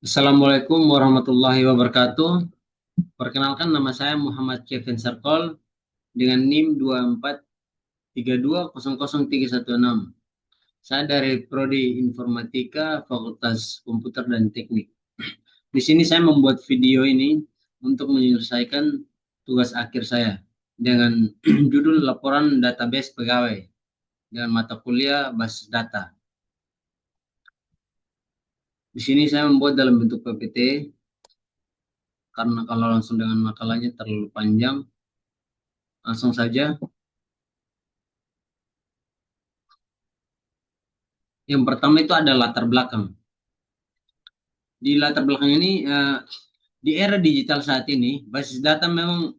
Assalamualaikum warahmatullahi wabarakatuh. Perkenalkan nama saya Muhammad Kevin Sarkol dengan NIM 2432000316. Saya dari Prodi Informatika Fakultas Komputer dan Teknik. Di sini saya membuat video ini untuk menyelesaikan tugas akhir saya dengan judul laporan database pegawai dengan mata kuliah basis data. Di sini saya membuat dalam bentuk PPT karena kalau langsung dengan makalahnya terlalu panjang. Langsung saja. Yang pertama itu ada latar belakang. Di latar belakang ini, di era digital saat ini, basis data memang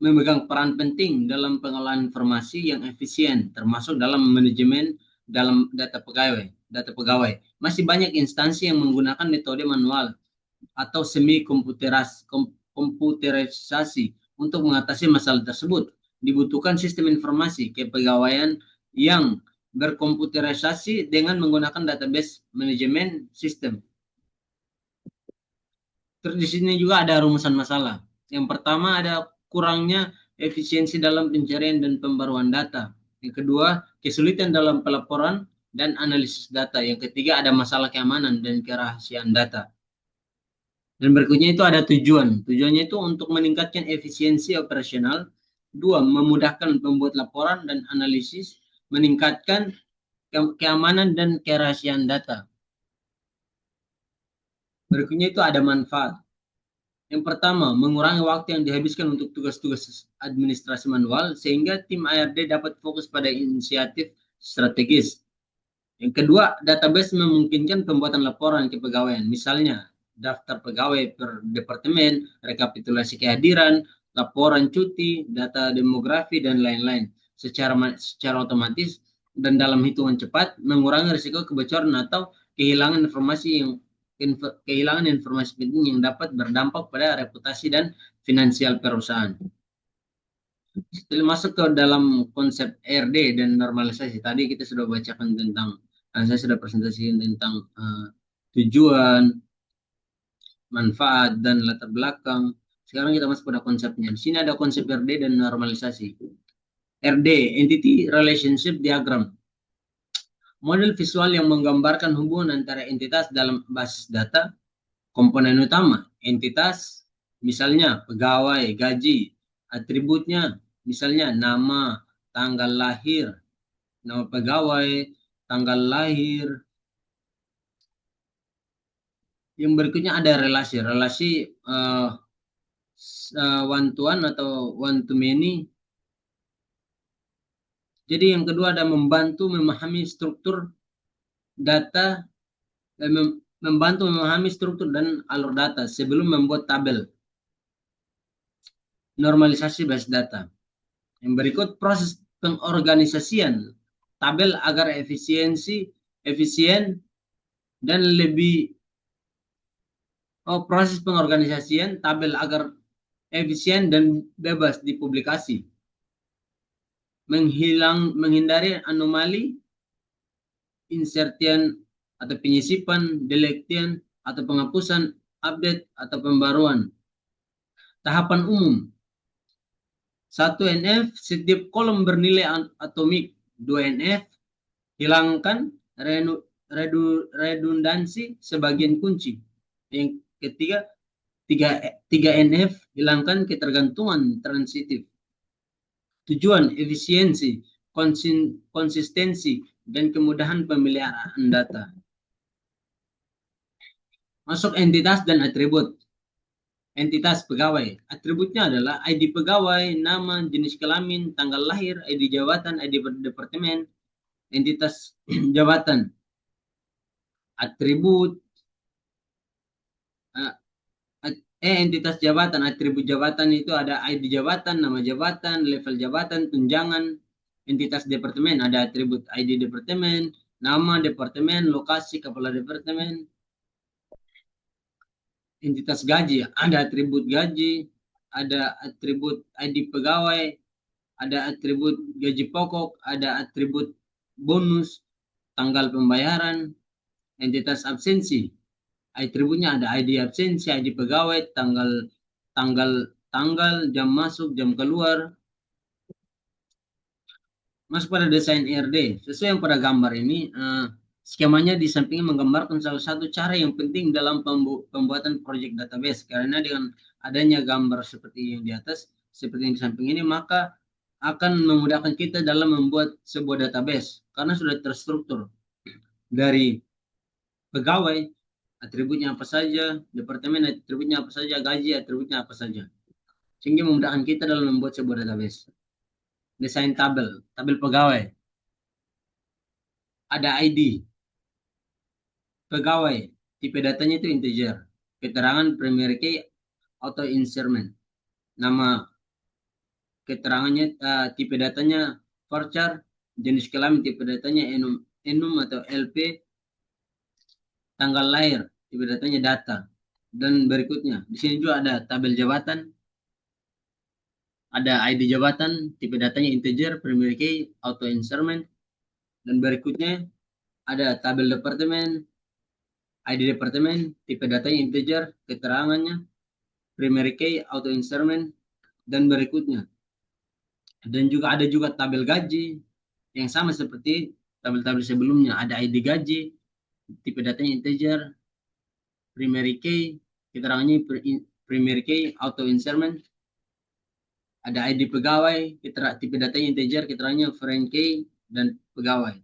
memegang peran penting dalam pengolahan informasi yang efisien, termasuk dalam manajemen dalam data pegawai. Data pegawai. Masih banyak instansi yang menggunakan metode manual atau semi komputerisasi untuk mengatasi masalah tersebut. Dibutuhkan sistem informasi kepegawaian yang berkomputerisasi dengan menggunakan database manajemen sistem. Terus di sini juga ada rumusan masalah. Yang pertama ada kurangnya efisiensi dalam pencarian dan pembaruan data. Yang kedua, kesulitan dalam pelaporan dan analisis data. Yang ketiga, ada masalah keamanan dan kerahasiaan data. Dan berikutnya itu ada tujuan. Tujuannya itu untuk meningkatkan efisiensi operasional. Dua, memudahkan pembuat laporan dan analisis, meningkatkan keamanan dan kerahasiaan data. Berikutnya itu ada manfaat. Yang pertama, mengurangi waktu yang dihabiskan untuk tugas-tugas administrasi manual sehingga tim ARD dapat fokus pada inisiatif strategis. Yang kedua, database memungkinkan pembuatan laporan kepegawaian, misalnya daftar pegawai per departemen, rekapitulasi kehadiran, laporan cuti, data demografi, dan lain-lain. Secara otomatis dan dalam hitungan cepat, mengurangi risiko kebocoran atau kehilangan informasi penting yang dapat berdampak pada reputasi dan finansial perusahaan. Setelah masuk ke dalam konsep RD dan normalisasi, tadi kita sudah bacakan tentang, saya sudah presentasikan tentang tujuan, manfaat, dan latar belakang. Sekarang kita masuk pada konsepnya. Di sini ada konsep RD dan normalisasi. RD, Entity Relationship Diagram. Model visual yang menggambarkan hubungan antara entitas dalam basis data. Komponen utama, entitas, misalnya pegawai, gaji, atributnya, misalnya nama, tanggal lahir, nama pegawai, tanggal lahir. Yang berikutnya ada relasi, one to one atau one to many. Jadi yang kedua ada membantu memahami struktur data, membantu memahami struktur dan alur data sebelum membuat tabel. Normalisasi basis data. Yang berikut proses pengorganisasian tabel agar efisien dan lebih proses pengorganisasian tabel agar efisien dan bebas dipublikasi. Menghindari anomali, insertion atau penyisipan, deletion atau penghapusan, update atau pembaruan. Tahapan umum. 1 NF, setiap kolom bernilai atomik. 2 NF, hilangkan redundansi sebagian kunci. Yang ketiga, 3 NF, hilangkan ketergantungan transitif. Tujuan, efisiensi, konsistensi, dan kemudahan pemeliharaan data. Masuk entitas dan atribut. Entitas pegawai. Atributnya adalah ID pegawai, nama, jenis kelamin, tanggal lahir, ID jabatan, ID departemen. Entitas jabatan. Atribut entitas jabatan, atribut jabatan itu ada ID jabatan, nama jabatan, level jabatan, tunjangan. Entitas departemen ada atribut ID departemen, nama departemen, lokasi kepala departemen. Entitas gaji ada atribut gaji, ada atribut ID pegawai, ada atribut gaji pokok, ada atribut bonus, tanggal pembayaran. Entitas absensi Atributnya ada ID absensi, ID pegawai, tanggal, jam masuk, jam keluar. Masuk pada desain RD. Sesuai yang pada gambar ini, skemanya di sampingnya menggambarkan salah satu cara yang penting dalam pembuatan proyek database. Karena dengan adanya gambar seperti yang di atas, seperti yang di samping ini, maka akan memudahkan kita dalam membuat sebuah database. Karena sudah terstruktur dari pegawai, atributnya apa saja, departemen atributnya apa saja, gaji atributnya apa saja. Sehingga memudahkan kita dalam membuat sebuah database. Desain tabel, tabel pegawai. Ada ID, pegawai, tipe datanya itu integer. Keterangan primary key auto insertion. Nama keterangannya, tipe datanya varchar, jenis kelamin tipe datanya enum atau LP, tanggal lahir, tipe datanya data. Dan berikutnya, di sini juga ada tabel jabatan, ada ID jabatan, tipe datanya integer, primary key, auto insertion. Dan berikutnya ada tabel departemen, ID departemen, tipe datanya integer, keterangannya, primary key, auto insertion, dan berikutnya. Dan juga ada juga tabel gaji yang sama seperti tabel-tabel sebelumnya. Ada ID gaji, tipe datanya integer, primary key, keterangannya primary key, auto insertion. Ada ID pegawai, tipe datanya integer, keterangannya foreign key, dan pegawai.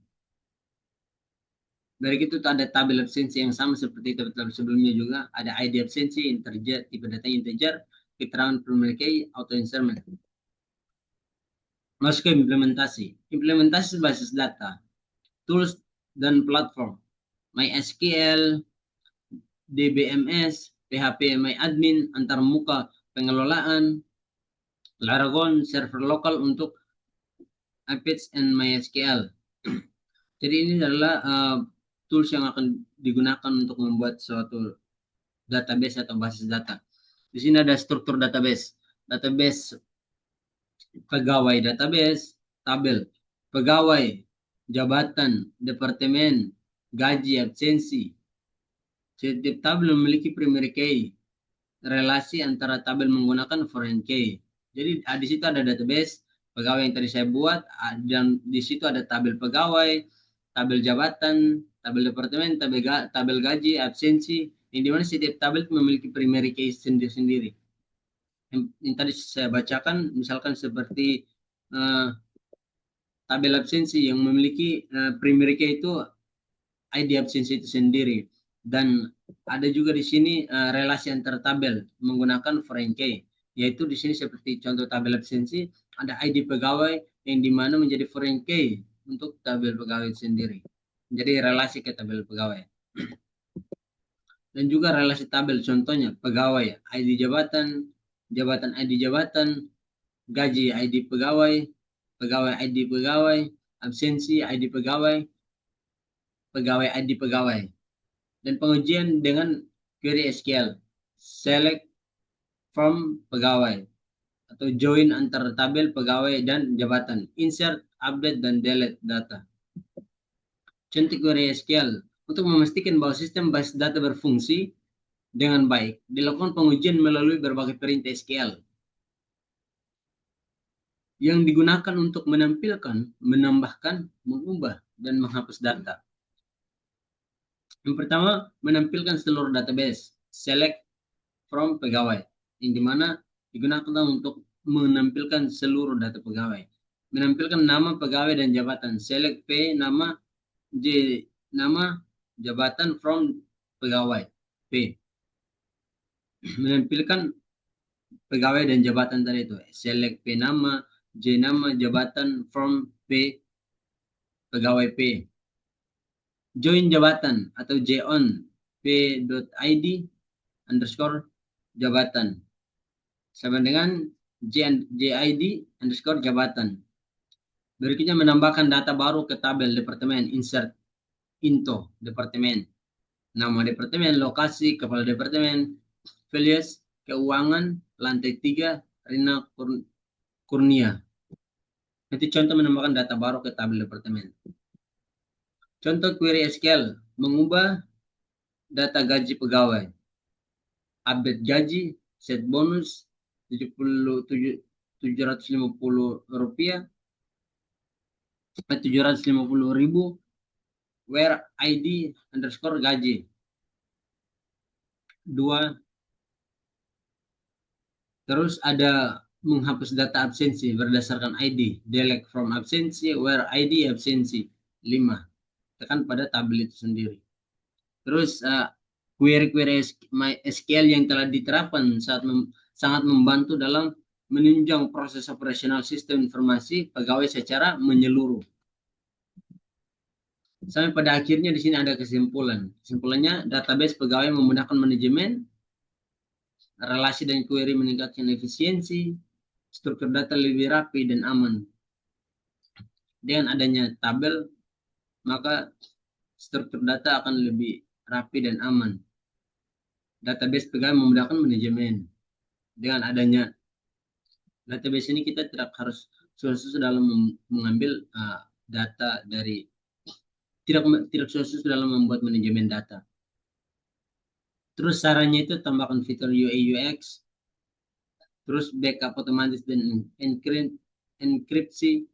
Dari itu ada tabel absensi yang sama seperti tabel sebelumnya juga. Ada ID absensi, integer, tipe datanya integer, keterangan primary key, auto insertion. Masuk ke implementasi. Implementasi basis data, tools dan platform. MySQL, DBMS, PHP MyAdmin, antarmuka pengelolaan, Laragon, server lokal untuk Apache and MySQL. Jadi ini adalah tools yang akan digunakan untuk membuat suatu database atau basis data. Di sini ada struktur database. Database pegawai database, tabel pegawai, jabatan, departemen, gaji, absensi. Setiap tabel memiliki primary key, relasi antara tabel menggunakan foreign key. Jadi di situ ada database pegawai yang tadi saya buat, dan di situ ada tabel pegawai, tabel jabatan, tabel departemen, tabel gaji, absensi, yang dimana setiap tabel memiliki primary key sendiri-sendiri. Yang tadi saya bacakan, misalkan seperti tabel absensi yang memiliki primary key itu ID absensi itu sendiri. Dan ada juga di sini relasi antar tabel menggunakan foreign key. Yaitu di sini seperti contoh tabel absensi, ada ID pegawai yang dimana menjadi foreign key untuk tabel pegawai sendiri. Jadi relasi ke tabel pegawai. Dan juga relasi tabel, contohnya pegawai, ID jabatan, jabatan ID jabatan, gaji ID pegawai, pegawai ID pegawai, absensi ID pegawai, pegawai ID pegawai. Dan pengujian dengan query SQL, select from pegawai, atau join antar tabel pegawai dan jabatan, insert, update, dan delete data. Contoh query SQL, untuk memastikan bahwa sistem basis data berfungsi dengan baik, dilakukan pengujian melalui berbagai perintah SQL yang digunakan untuk menampilkan, menambahkan, mengubah, dan menghapus data. Yang pertama, menampilkan seluruh database, select from pegawai, yang dimana digunakan untuk menampilkan seluruh data pegawai. Menampilkan nama pegawai dan jabatan, select P, nama, J, nama, jabatan from pegawai, P. Menampilkan pegawai dan jabatan tadi itu, select P nama, J nama, jabatan from P, pegawai P. Join jabatan atau JON P.id underscore jabatan sama dengan JID underscore jabatan. Berikutnya menambahkan data baru ke tabel departemen, insert into departemen, nama departemen, lokasi, kepala departemen, filias, keuangan, lantai 3, Rina Kurnia. Nanti contoh menambahkan data baru ke tabel departemen. Contoh query SQL, mengubah data gaji pegawai, update gaji, set bonus 750 rupiah, 750.000, where ID underscore gaji. Dua, terus ada menghapus data absensi berdasarkan ID, delete from absensi, where ID absensi. 5, tekan pada tabel itu sendiri. Terus query-query SQL yang telah diterapkan sangat membantu dalam menunjang proses operasional sistem informasi pegawai secara menyeluruh. Sampai pada akhirnya di sini ada kesimpulan. Kesimpulannya, database pegawai memudahkan manajemen, relasi dan query meningkatkan efisiensi, struktur data lebih rapi dan aman. Dengan adanya tabel, maka struktur data akan lebih rapi dan aman. Database pegawai memudahkan manajemen. Dengan adanya database ini kita tidak harus susah-susah dalam mengambil data dari tidak susah dalam membuat manajemen data. Terus sarannya itu tambahkan fitur UI UX, terus backup otomatis dan enkripsi,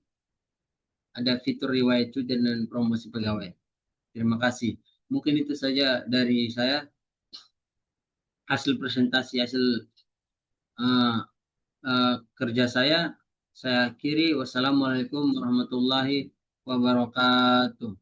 ada fitur riwayat cuti dan promosi pegawai. Terima kasih. Mungkin itu saja dari saya. Hasil presentasi, hasil kerja saya akhiri. Wassalamualaikum warahmatullahi wabarakatuh.